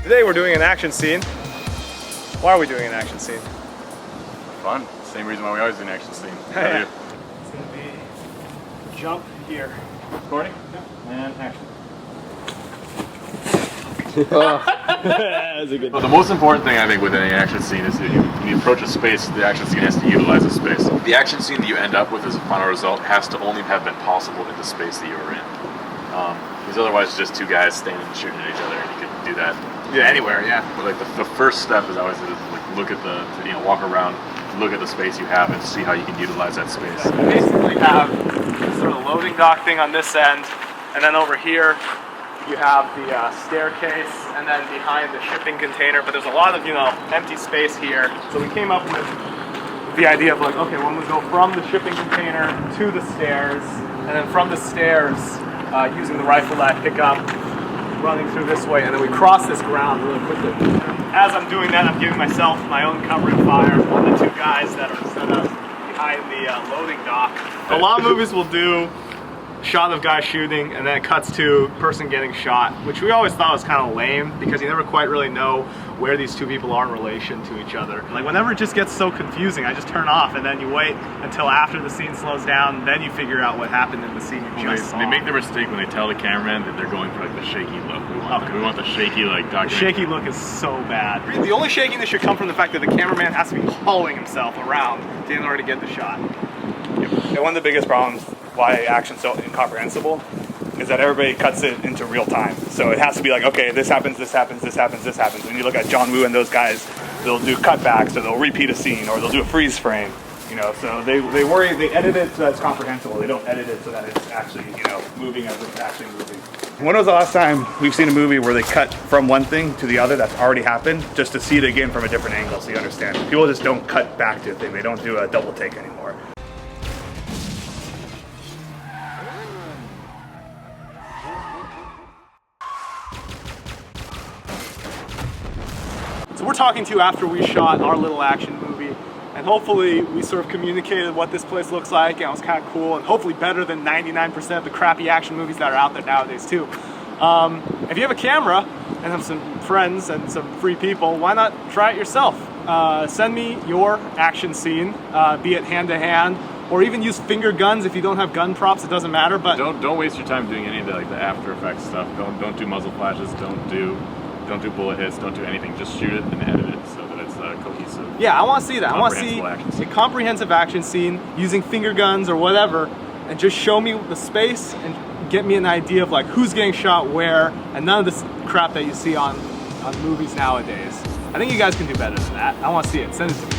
Today we're doing an action scene. Why are we doing an action scene? Fun. Same reason why we always do an action scene. Yeah. It's going to be jump here. Recording? Yeah. And action. That's a good. Well, the most important thing I think with any action scene is that when you approach a space, the action scene has to utilize a space. The action scene that you end up with as a final result has to only have been possible in the space that you were in. Because otherwise it's just two guys standing and shooting at each other, and you could do that anywhere, yeah. But like the first step is always to like look at the, walk around, look at the space you have, and see how you can utilize that space. So we basically have sort of loading dock thing on this end, and then over here you have the staircase, and then behind the shipping container. But there's a lot of empty space here. So we came up with the idea of like, okay, when we go from the shipping container to the stairs, and then from the stairs, using the rifle that I pick up, running through this way, and then we cross this ground really quickly. As I'm doing that, I'm giving myself my own covering fire on the two guys that are set up behind the loading dock. A lot of movies will do shot of guy shooting and then it cuts to person getting shot, which we always thought was kind of lame because you never quite really know where these two people are in relation to each other. Like whenever it just gets so confusing, I just turn off and then you wait until after the scene slows down, then you figure out what happened in the scene you just saw. They make the mistake when they tell the cameraman that they're going for like the shaky look. We want the shaky like documentary. The shaky look is so bad. The only shakiness should come from the fact that the cameraman has to be hauling himself around in order to get the shot. And one of the biggest problems why action's so incomprehensible is that everybody cuts it into real time. So it has to be like, okay, this happens, this happens, this happens, this happens. When you look at John Woo and those guys, they'll do cutbacks, or they'll repeat a scene, or they'll do a freeze frame. So they edit it so that it's comprehensible. They don't edit it so that it's actually, moving as it's actually moving. When was the last time we've seen a movie where they cut from one thing to the other that's already happened, just to see it again from a different angle so you understand? People just don't cut back to a thing. They don't do a double take anymore. So we're talking to you after we shot our little action movie, and hopefully we sort of communicated what this place looks like, and it was kind of cool, and hopefully better than 99% of the crappy action movies that are out there nowadays too. If you have a camera and have some friends and some free people, why not try it yourself? Send me your action scene, be it hand-to-hand, or even use finger guns if you don't have gun props. It doesn't matter. But don't waste your time doing any of the After Effects stuff. Don't do muzzle flashes. Don't do bullet hits, don't do anything, just shoot it and edit it so that it's cohesive. Yeah, I want to see that. I want to see a comprehensive action scene using finger guns or whatever, and just show me the space and get me an idea of like who's getting shot where, and none of this crap that you see on movies nowadays. I think you guys can do better than that. I want to see it. Send it to me.